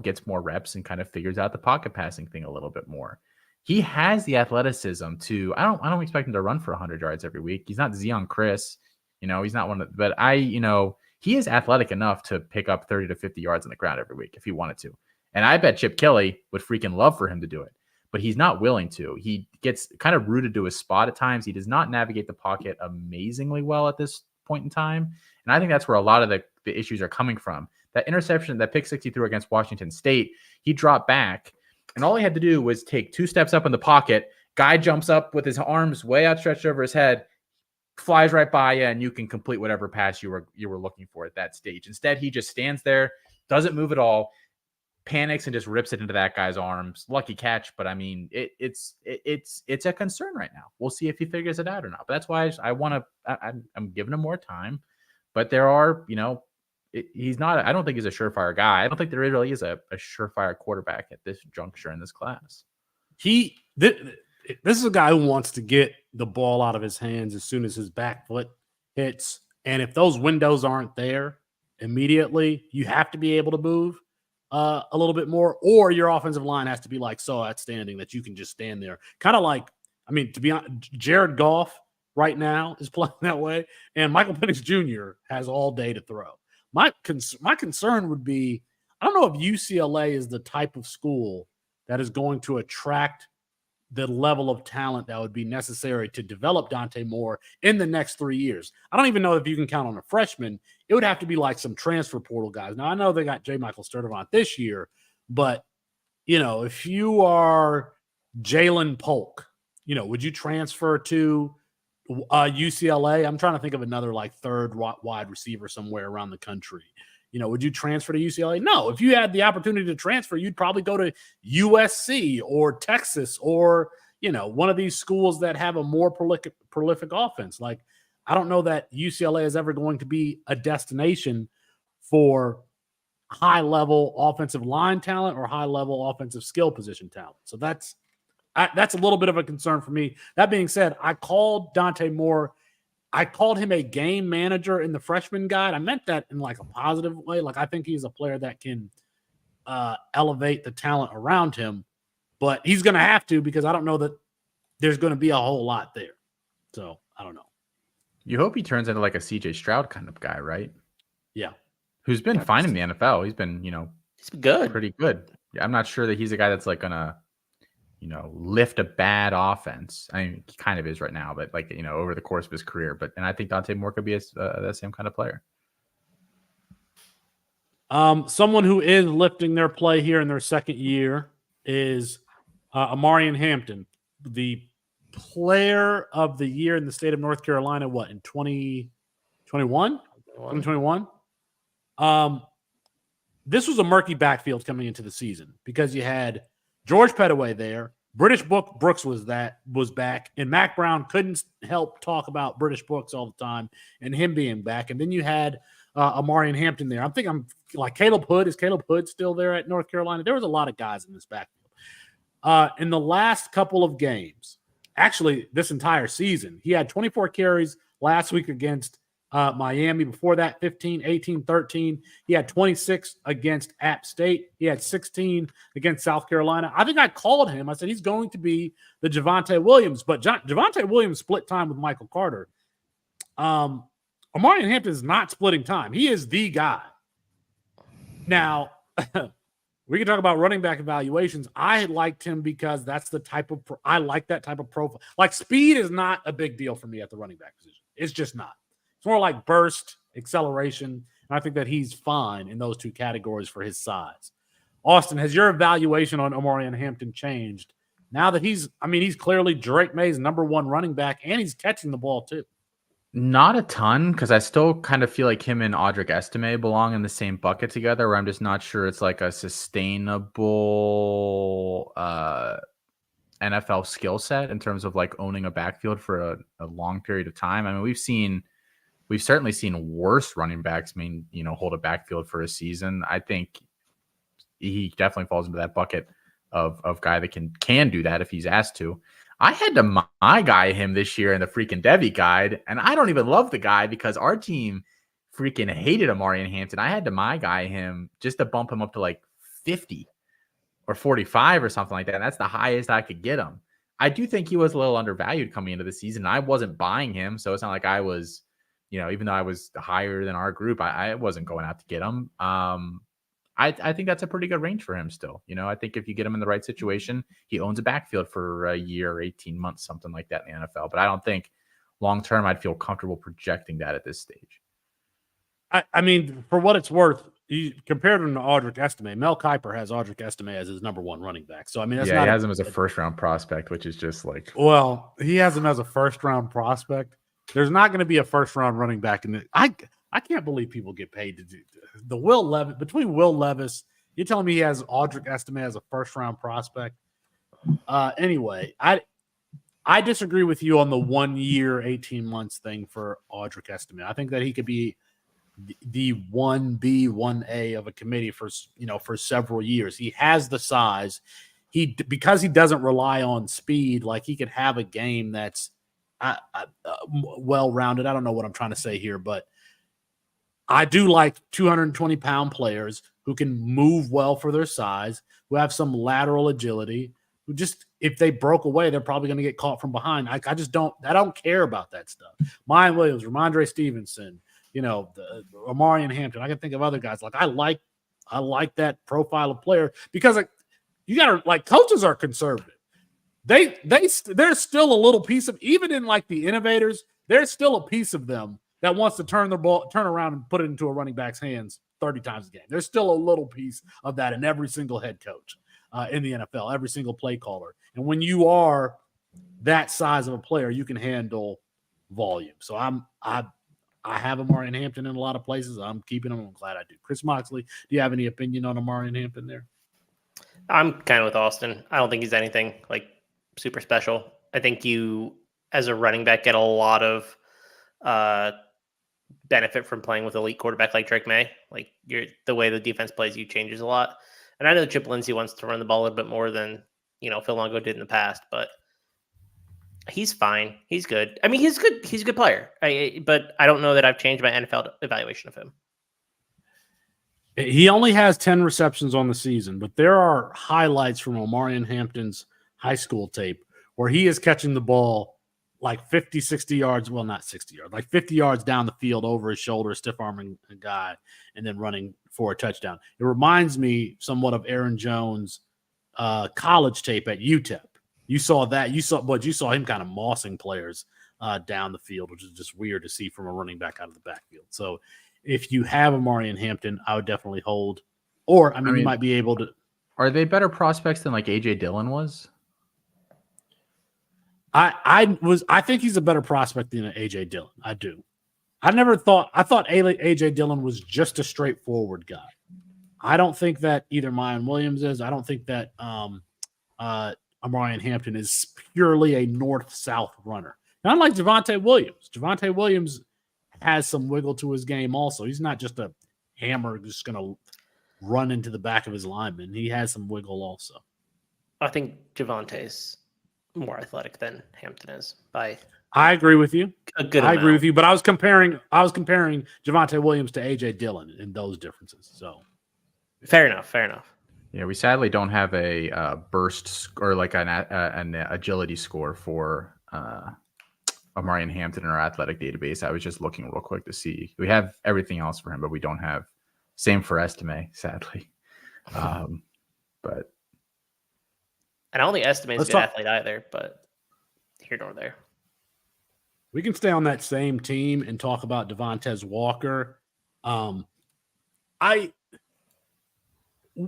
gets more reps and kind of figures out the pocket passing thing a little bit more. He has the athleticism to, I don't expect him to run for 100 yards every week. He's not Zion Chris, he's not one of, but he is athletic enough to pick up 30 to 50 yards on the ground every week if he wanted to. And I bet Chip Kelly would freaking love for him to do it, but he's not willing to. He gets kind of rooted to his spot at times. He does not navigate the pocket amazingly well at this point in time. And I think that's where a lot of the issues are coming from. That interception, that pick 6 he threw against Washington State, he dropped back, and all he had to do was take 2 steps up in the pocket. Guy jumps up with his arms way outstretched over his head, flies right by you, and you can complete whatever pass you were looking for at that stage. Instead, he just stands there, doesn't move at all, panics, and just rips it into that guy's arms. Lucky catch, but I mean, it's a concern right now. We'll see if he figures it out or not. But that's why I'm giving him more time. But there are, he's not. I don't think he's a surefire guy. I don't think there really is a surefire quarterback at this juncture in this class. This is a guy who wants to get the ball out of his hands as soon as his back foot hits. And if those windows aren't there immediately, you have to be able to move a little bit more, or your offensive line has to be like so outstanding that you can just stand there. Kind of like, to be honest, Jared Goff right now is playing that way, and Michael Penix Jr. has all day to throw. My concern would be, I don't know if UCLA is the type of school that is going to attract the level of talent that would be necessary to develop Dante Moore in the next 3 years. I don't even know if you can count on a freshman. It would have to be like some transfer portal guys. Now, I know they got J. Michael Sturdivant this year, but, if you are Jalen Polk, would you transfer to UCLA? I'm trying to think of another like third wide receiver somewhere around the country. Would you transfer to UCLA? No. If you had the opportunity to transfer, you'd probably go to USC or Texas or, one of these schools that have a more prolific offense. Like, I don't know that UCLA is ever going to be a destination for high-level offensive line talent or high-level offensive skill position talent. So that's a little bit of a concern for me. That being said, I called Dante Moore. I called him a game manager in the freshman guide. I meant that in like a positive way. Like, I think he's a player that can elevate the talent around him, but he's going to have to, because I don't know that there's going to be a whole lot there. So I don't know. You hope he turns into like a CJ Stroud kind of guy, right? Yeah. Who's been fine in the NFL. He's been, he's been good. Pretty good. Yeah, I'm not sure that he's a guy that's like going to, lift a bad offense. I mean, he kind of is right now, but like, over the course of his career. And I think Dante Moore could be that same kind of player. Someone who is lifting their play here in their second year is Omarion Hampton, the player of the year in the state of North Carolina. What, in 2021? 2021. This was a murky backfield coming into the season because you had George Pettaway there. British Brooks was back, and Mac Brown couldn't help talk about British Brooks all the time and him being back. And then you had Omarion Hampton there. I'm like Caleb Hood. Is Caleb Hood still there at North Carolina? There was a lot of guys in this backfield. In the last couple of games, actually this entire season, he had 24 carries last week against Miami. Before that, 15, 18, 13. He had 26 against App State. He had 16 against South Carolina. I think I called him. I said he's going to be the Javonte Williams, but Javonte Williams split time with Michael Carter. Omarion Hampton is not splitting time. He is the guy. Now, we can talk about running back evaluations. I had liked him because that's the type of I like that type of profile. Like, speed is not a big deal for me at the running back position. It's just not. It's more like burst, acceleration, and I think that he's fine in those two categories for his size. Austin, has your evaluation on Omarion Hampton changed now that he's clearly Drake May's number one running back, and he's catching the ball too? Not a ton, because I still kind of feel like him and Audric Estime belong in the same bucket together, where I'm just not sure it's like a sustainable NFL skill set in terms of like owning a backfield for a long period of time. I mean, we've certainly seen worse running backs hold a backfield for a season. I think he definitely falls into that bucket of guy that can do that if he's asked to. I had to my guy him this year in the freaking Devy guide, and I don't even love the guy because our team freaking hated Omarion Hampton. I had to my guy him just to bump him up to like 50 or 45 or something like that. And that's the highest I could get him. I do think he was a little undervalued coming into the season. I wasn't buying him, so it's not like I was, even though I was higher than our group, I wasn't going out to get him. I think that's a pretty good range for him still. I think if you get him in the right situation, he owns a backfield for a year, 18 months, something like that in the NFL. But I don't think long-term I'd feel comfortable projecting that at this stage. I mean, for what it's worth, compared him to Audric Estime, Mel Kiper has Audric Estime as his number one running back. So, I mean, he has him as a first-round prospect, which is just like... Well, he has him as a first-round prospect. There's not going to be a first-round running back in it. I can't believe people get paid to do the Will Levis. Between Will Levis, you're telling me he has Audric Estime as a first-round prospect? Anyway, I disagree with you on the 1 year, 18 months thing for Audric Estime. I think that he could be the 1B, 1A of a committee for several years. He has the size. Because he doesn't rely on speed, like he could have a game that's well-rounded. I don't know what I'm trying to say here, but I do like 220-pound players who can move well for their size, who have some lateral agility, who just, if they broke away, they're probably going to get caught from behind. I don't care about that stuff. Myan Williams, Ramondre Stevenson, the Omarion Hampton. I can think of other guys. Like I like that profile of player because you got to coaches are conservative. There's still a little piece of, even in like the innovators, there's still a piece of them that wants to turn around and put it into a running back's hands 30 times a game. There's still a little piece of that in every single head coach in the NFL, every single play caller. And when you are that size of a player, you can handle volume. So I have Omarion Hampton in a lot of places. I'm keeping him. I'm glad I do. Chris Moxley, do you have any opinion on Omarion Hampton there? I'm kind of with Austin. I don't think he's anything like super special. I think you, as a running back, get a lot of benefit from playing with elite quarterback like Drake May. Like the way the defense plays you changes a lot. And I know Chip Lindsey wants to run the ball a little bit more than Phil Longo did in the past, but he's fine. He's good. I mean, he's good. He's a good player. But I don't know that I've changed my NFL evaluation of him. He only has 10 receptions on the season, but there are highlights from Omarion Hampton's high school tape where he is catching the ball like 50, 60 yards. Well, not 60 yards, like 50 yards down the field over his shoulder, stiff arming a guy and then running for a touchdown. It reminds me somewhat of Aaron Jones' college tape at UTEP. You saw that. You saw him kind of mossing players down the field, which is just weird to see from a running back out of the backfield. So if you have Omarion Hampton, I would definitely hold. Or, I mean, you might be able to. Are they better prospects than like A.J. Dillon was? I think he's a better prospect than A.J. Dillon. I do. I thought A.J. Dillon was just a straightforward guy. I don't think that either Myan Williams is. I don't think that Omarion Hampton is purely a north-south runner. Not like Javonte Williams. Javonte Williams has some wiggle to his game also. He's not just a hammer just going to run into the back of his lineman. He has some wiggle also. I think Javante's more athletic than Hampton is by I agree with you. a good amount. Agree with you, but I was comparing Javonte Williams to AJ Dillon in those differences. So fair enough. Yeah, we sadly don't have a burst or like an agility score for Omarion Hampton in our athletic database. I was just looking real quick to see. We have everything else for him, but we don't have. Same for Estime, sadly. But I don't think Estime's a good athlete either, but here nor there. We can stay on that same team and talk about Devontae Walker.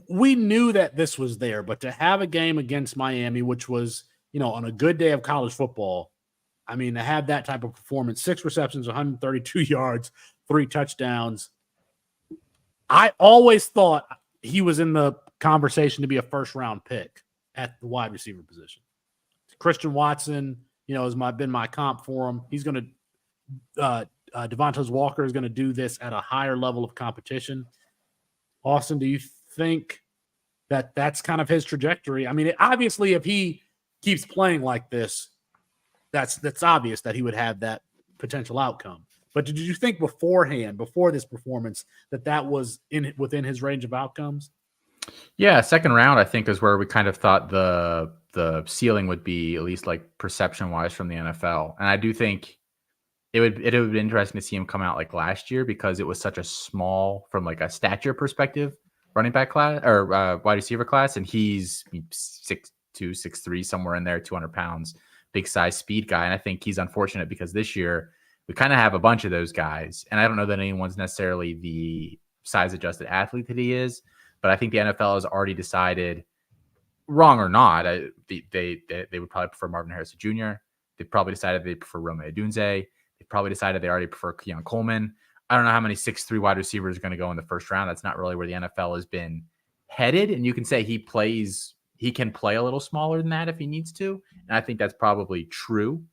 We knew that this was there, but to have a game against Miami, which was, on a good day of college football, I mean, to have that type of performance, 6 receptions, 132 yards, 3 touchdowns. I always thought he was in the conversation to be a first-round pick at the wide receiver position. Christian Watson, has been my comp for him. He's going to Devontae Walker is going to do this at a higher level of competition. Austin, do you think that that's kind of his trajectory? I mean, obviously, if he keeps playing like this, that's obvious that he would have that potential outcome. But did you think beforehand, before this performance, that was within his range of outcomes? Yeah, second round, I think, is where we kind of thought the ceiling would be, at least like perception-wise from the NFL. And I do think it would be interesting to see him come out like last year, because it was such a small, from like a stature perspective, running back class or wide receiver class, and he's 6'2", 6'3", somewhere in there, 200 pounds, big size speed guy. And I think he's unfortunate because this year we kind of have a bunch of those guys, and I don't know that anyone's necessarily the size adjusted athlete that he is, but I think the NFL has already decided, wrong or not, they would probably prefer Marvin Harrison Jr. They probably decided they prefer Rome Odunze. They probably decided they already prefer Keon Coleman. I don't know how many 6'3" wide receivers are going to go in the first round. That's not really where the NFL has been headed. And you can say he can play a little smaller than that if he needs to. And I think that's probably true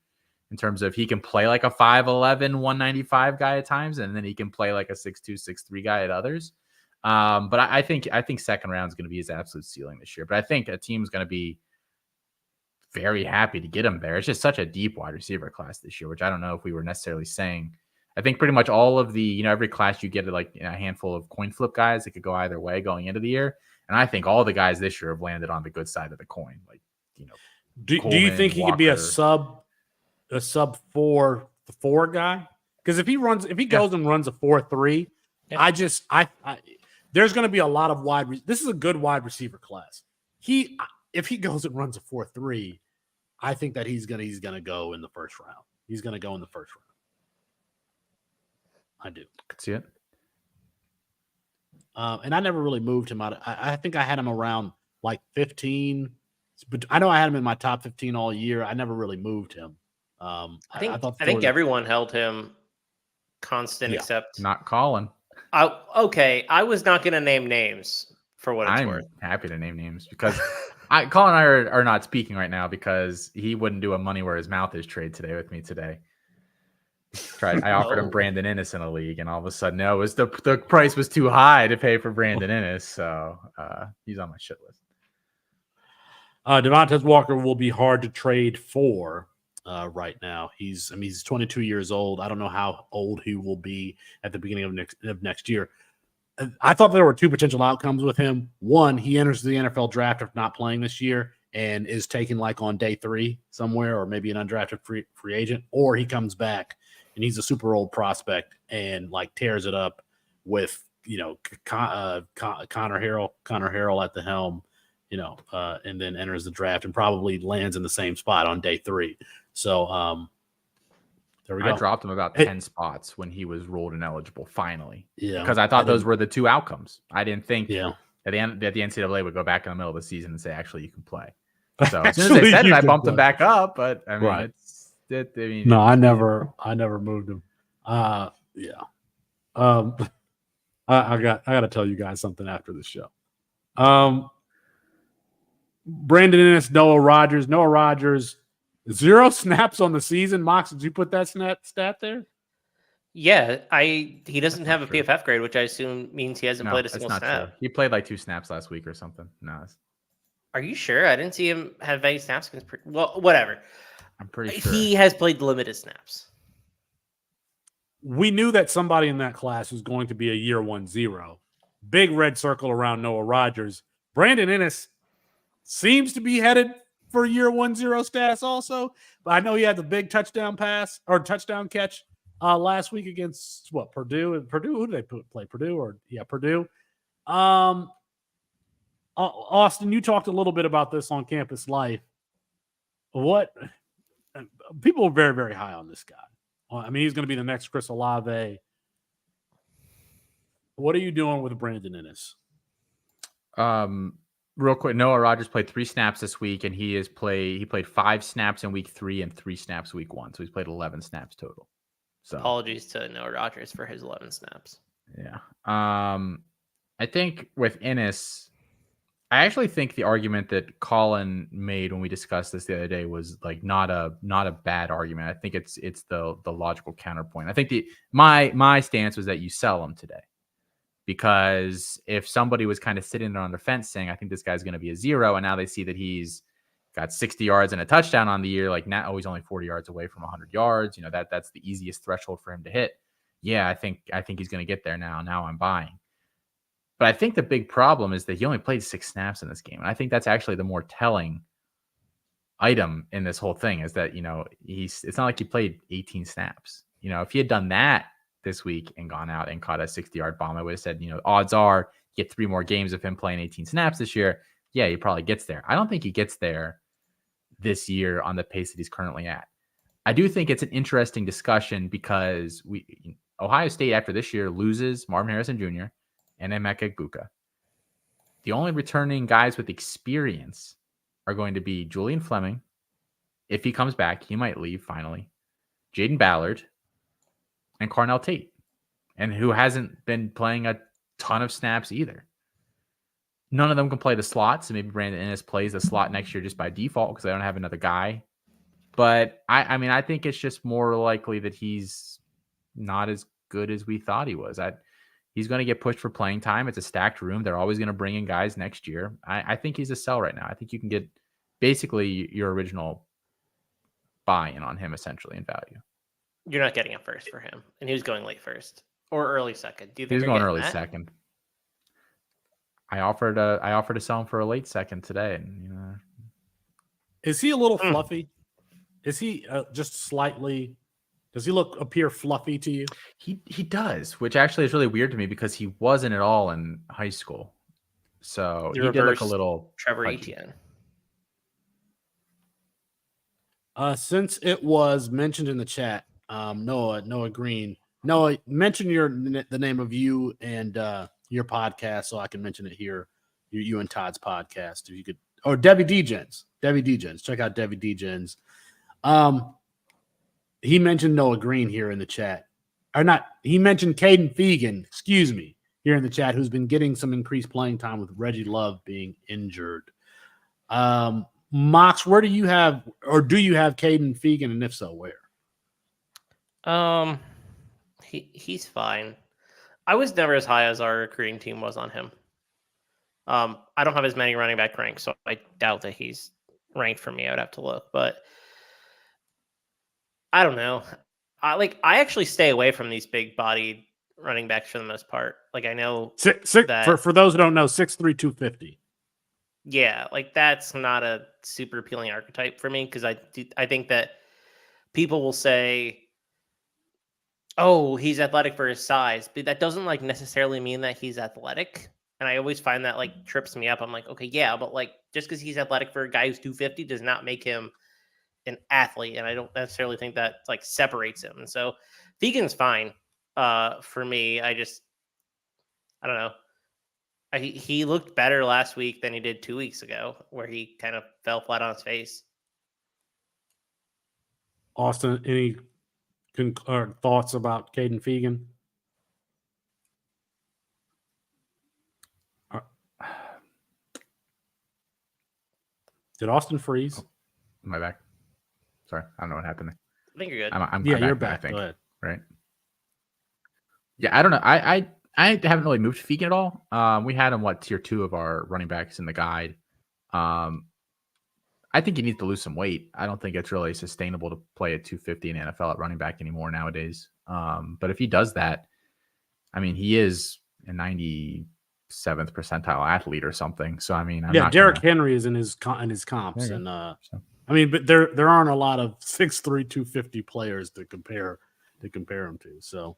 in terms of he can play like a 5'11", 195 guy at times, and then he can play like a 6'2", 6'3 guy at others. But I think second round is going to be his absolute ceiling this year. But I think a team's going to be very happy to get him there. It's just such a deep wide receiver class this year, which I don't know if we were necessarily saying. I think pretty much all of the, every class you get like a handful of coin flip guys that could go either way going into the year. And I think all the guys this year have landed on the good side of the coin. Like, do you think he could be a sub 4 guy? Because if he goes and runs a 4.3, there's going to be a lot of this is a good wide receiver class. If he goes and runs a 4.3, I think that he's gonna go in the first round. He's gonna go in the first round. I do. Could see it. And I never really moved him out. I think I had him around like 15. But I know I had him in my top 15 all year. I never really moved him. I think everyone held him constant except not Colin. Okay, I was not going to name names for what it's worth. I'm happy to name names because Colin and I are not speaking right now because he wouldn't do a money where his mouth is trade today with me today. I offered him Brandon Innes in a league, and all of a sudden, it was the price was too high to pay for Brandon Innes, so he's on my shit list. Devontae Walker will be hard to trade for right now. He's 22 years old. I don't know how old he will be at the beginning of next year. I thought there were two potential outcomes with him. One, he enters the NFL draft after not playing this year and is taken like on day 3 somewhere, or maybe an undrafted free agent, or he comes back and he's a super old prospect and like tears it up with Connor Harrell at the helm, and then enters the draft and probably lands in the same spot on day 3. So there we go. I dropped him about 10 spots when he was ruled ineligible finally. Yeah, because I thought those were the two outcomes. I didn't think that the NCAA would go back in the middle of the season and say, actually, you can play. So as soon as they said it, I bumped him back up. But I mean, no, I never moved him. I got to tell you guys something after the show. Brandon Innes, Noah Rogers, 0 snaps on the season. Mox, did you put that stat there? Yeah, he doesn't have a PFF grade, which I assume means he hasn't played a single snap. True. He played like 2 snaps last week or something. No. Are you sure? I didn't see him have any snaps against. Well, whatever. I'm pretty sure He has played limited snaps. We knew that somebody in that class was going to be a year 1-0. Big red circle around Noah Rogers. Brandon Ennis seems to be headed for year 1-0 status also. But I know he had the big touchdown pass or touchdown catch last week against Purdue. And Purdue, who did they play? Purdue. Austin, you talked a little bit about this on Campus Life. What people are very, very high on this guy. I mean, he's going to be the next Chris Olave. What are you doing with Brandon Ennis? Real quick, Noah Rogers played 3 snaps this week, and he played 5 snaps in week 3 and 3 snaps week 1. So he's played 11 snaps total. So apologies to Noah Rogers for his 11 snaps. Yeah. I think with Ennis, I actually think the argument that Colin made when we discussed this the other day was like not a bad argument. I think it's the logical counterpoint. I think my stance was that you sell him today, because if somebody was kind of sitting there on the fence saying, I think this guy's going to be a 0, and now they see that he's got 60 yards and a touchdown on the year, like now he's only 40 yards away from 100 yards. You know, that's the easiest threshold for him to hit. Yeah, I think he's going to get there now. Now I'm buying. But I think the big problem is that he only played 6 snaps in this game. And I think that's actually the more telling item in this whole thing, is that, you know, it's not like he played 18 snaps. You know, if he had done that this week and gone out and caught a 60-yard bomb, I would have said, you know, odds are you get 3 more games of him playing 18 snaps this year. Yeah, he probably gets there. I don't think he gets there this year on the pace that he's currently at. I do think it's an interesting discussion because Ohio State after this year loses Marvin Harrison Jr. and Emeka Egbuka. The only returning guys with experience are going to be Julian Fleming. If he comes back, he might leave finally. Jaden Ballard and Carnell Tate, and who hasn't been playing a ton of snaps either. None of them can play the slot, so maybe Brandon Ennis plays the slot next year just by default because they don't have another guy. But I mean, I think it's just more likely that he's not as good as we thought he was. He's going to get pushed for playing time. It's a stacked room. They're always going to bring in guys next year. I think he's a sell right now. I think you can get basically your original buy-in on him essentially in value. You're not getting a first for him, and he was going late first or early second. Do you think he was you're going early that? second? I offered to sell him for a late second today. And, you know, is he a little fluffy? Is he just slightly? Does he appear fluffy to you? He does, which actually is really weird to me because he wasn't at all in high school. So he did look a little Trevor pudgy. Etienne. Since it was mentioned in the chat, Noah Green. Noah, mention the name of you and your podcast so I can mention it here. You and Todd's podcast, if you could, or Debbie Degens. Check out Debbie Degens. He mentioned Noah Green here in the chat. Or not, he mentioned Caden Fegan, here in the chat, who's been getting some increased playing time with Reggie Love being injured. Mox, where do you have Caden Fegan, and if so, where? He's fine. I was never as high as our recruiting team was on him. I don't have as many running back ranks, so I doubt that he's ranked for me. I would have to look, but I don't know. I actually stay away from these big bodied running backs for the most part. Like I know that for those who don't know, 6'3", 250. Yeah, like that's not a super appealing archetype for me because I think that people will say, "Oh, he's athletic for his size," but that doesn't like necessarily mean that he's athletic. And I always find that like trips me up. I'm like, okay, yeah, but like just because he's athletic for a guy who's 250 does not make him an athlete, and I don't necessarily think that like separates him. And so Fegan's fine for me. I don't know. He looked better last week than he did 2 weeks ago, where he kind of fell flat on his face. Austin, any thoughts about Caden Fegan? Did Austin freeze? Oh, am I back? Sorry, I don't know what happened there. I think you're good. I'm you're back. I think. Go ahead. Right. Yeah, I don't know. I haven't really moved Fegan at all. We had him tier 2 of our running backs in the guide. I think he needs to lose some weight. I don't think it's really sustainable to play at 250 in the NFL at running back anymore nowadays. But if he does that, I mean, he is a 97th percentile athlete or something. So, I mean, Derrick Henry is in his comps. And, I mean, but there aren't a lot of 6'3", 250 players to compare him to. So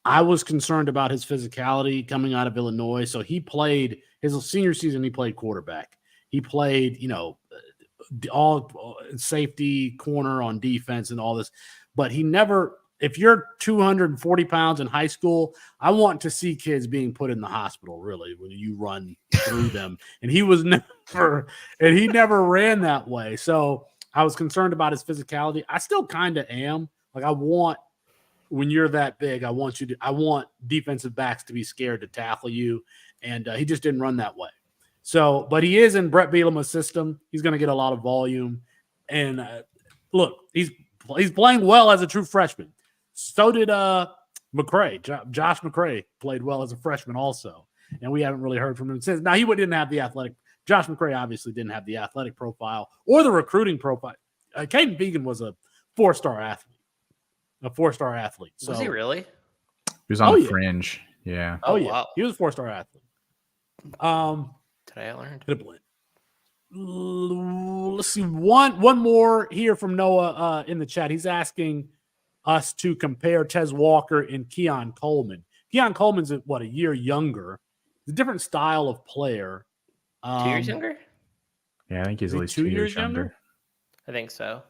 I was concerned about his physicality coming out of Illinois. So he played his senior season, he played quarterback. He played, all safety, corner on defense and all this. But he never, if you're 240 pounds in high school, I want to see kids being put in the hospital, really, when you run through them. And he never ran that way. So I was concerned about his physicality. I still kind of am. Like, when you're that big, I want defensive backs to be scared to tackle you. And he just didn't run that way. So, but he is in Brett Bielema's system. He's going to get a lot of volume. And look, he's playing well as a true freshman. So did McCray. Josh McCray played well as a freshman also. And we haven't really heard from him since. Now, he didn't have the athletic. Josh McCray obviously didn't have the athletic profile or the recruiting profile. Caden Began was a four-star athlete. So, was he really? He was on the fringe. Yeah. Oh, yeah. Wow. He was a four-star athlete. Today I learned. Let's see. One more here from Noah in the chat. He's asking us to compare Tez Walker and Keon Coleman. Keon Coleman's a year younger. It's a different style of player. 2 years younger? Yeah, I think he's at least 2 years younger. I think so.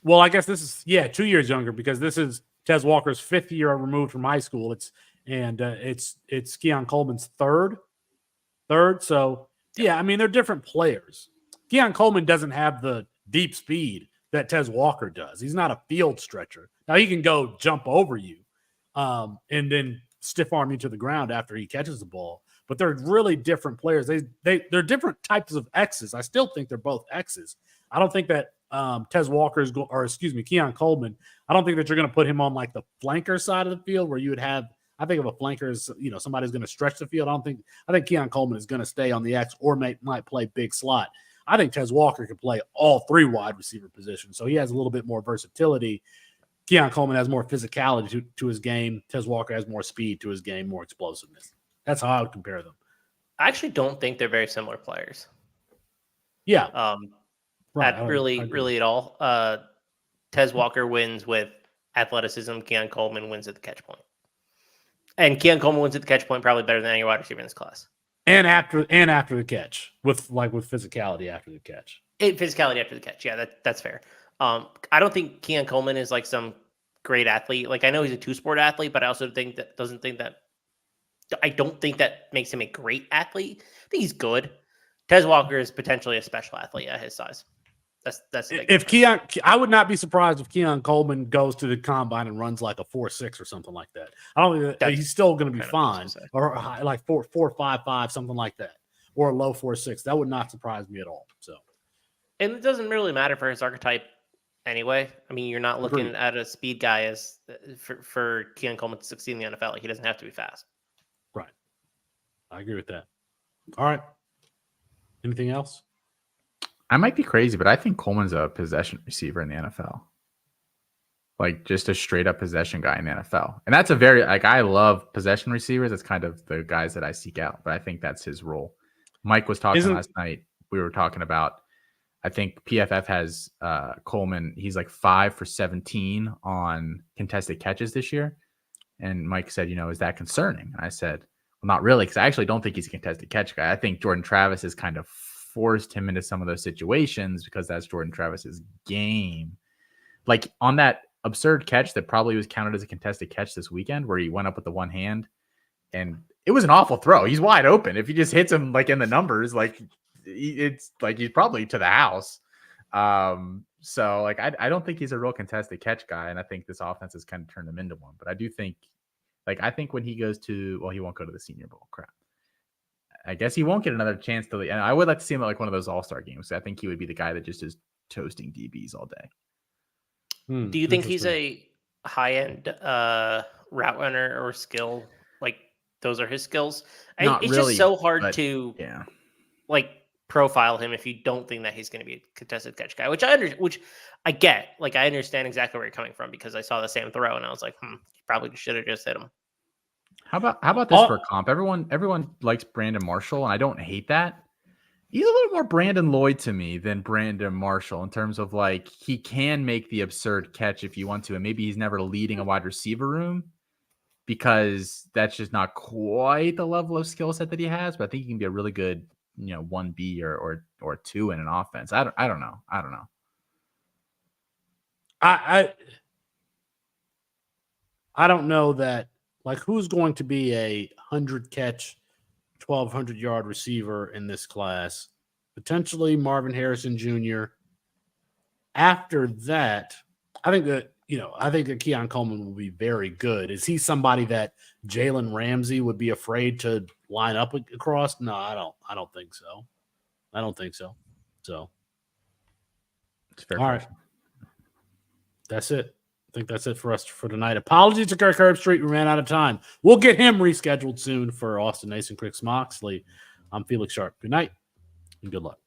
Well, I guess this is 2 years younger because this is Tez Walker's 5th year removed from high school. It's Keon Coleman's third. So yeah, I mean, they're different players. Keon Coleman doesn't have the deep speed that Tez Walker does. He's not a field stretcher. Now he can go jump over you, and then stiff arm you to the ground after he catches the ball. But they're really different players. They're different types of X's. I still think they're both X's. I don't think that Tez Walker Keon Coleman. I don't think that you're going to put him on like the flanker side of the field where you would have. I think of a flanker as somebody's going to stretch the field. I think Keon Coleman is going to stay on the X or might play big slot. I think Tez Walker can play all three wide receiver positions, so he has a little bit more versatility. Keon Coleman has more physicality to his game. Tez Walker has more speed to his game, more explosiveness. That's how I would compare them. I actually don't think they're very similar players. Yeah. Right. Really at all. Tez Walker wins with athleticism. Keon Coleman wins at the catch point. And Keon Coleman wins at the catch point probably better than any wide receiver in this class. And after the catch, with physicality after the catch. Physicality after the catch. Yeah, that's fair. I don't think Keon Coleman is like some great athlete. Like, I know he's a two-sport athlete, but I also I don't think that makes him a great athlete. I think he's good. Tez Walker is potentially a special athlete at his size. That's if Keon. I would not be surprised if Keon Coleman goes to the combine and runs like a 4.6 or something like that. I don't think that he's still going to be fine, or like 4.55, something like that, or a low 4.6. That would not surprise me at all. So, and it doesn't really matter for his archetype anyway. I mean, you're not looking at a speed guy as for Keon Coleman to succeed in the NFL. Like, he doesn't have to be fast. Right. I agree with that. All right. Anything else? I might be crazy, but I think Coleman's a possession receiver in the NFL. Like, just a straight up possession guy in the NFL. And that's I love possession receivers. That's kind of the guys that I seek out, but I think that's his role. Mike was talking last night. We were talking about, I think PFF has Coleman. He's like 5 for 17 on contested catches this year. And Mike said, is that concerning? And I said, well, not really, because I actually don't think he's a contested catch guy. I think Jordan Travis has kind of forced him into some of those situations because that's Jordan Travis's game. Like on that absurd catch that probably was counted as a contested catch this weekend where he went up with the one hand and it was an awful throw. He's wide open. If he just hits him like in the numbers, like it's like he's probably to the house. So like I don't think he's a real contested catch guy, and I think this offense has kind of turned him into one. But I do think, I think when he goes to, he won't go to the Senior Bowl. Crap. I guess he won't get another chance to. And I would like to see him at like one of those All-Star games. I think he would be the guy that just is toasting DBs all day. Do you think he's a high-end route runner or skill? Like those are his skills? Not it's really, just so hard to. Yeah. profile him if you don't think that he's going to be a contested catch guy, which I get. Like, I understand exactly where you're coming from because I saw the same throw and I was like, you probably should have just hit him. How about this for a comp? Everyone likes Brandon Marshall, and I don't hate that. He's a little more Brandon Lloyd to me than Brandon Marshall in terms of like he can make the absurd catch if you want to, and maybe he's never leading a wide receiver room because that's just not quite the level of skill set that he has. But I think he can be a really good, 1B or 2 in an offense. I don't know. I don't know that. Like, who's going to be a 100-catch, 1,200-yard receiver in this class? Potentially Marvin Harrison Jr. After that, I think that Keon Coleman will be very good. Is he somebody that Jalen Ramsey would be afraid to line up across? No, I don't think so. So, it's fair. All right, that's it. I think that's it for us for tonight. Apologies to Kirk Herbstreit. We ran out of time. We'll get him rescheduled soon for Austin Nason, Chris Moxley. I'm Felix Sharp. Good night and good luck.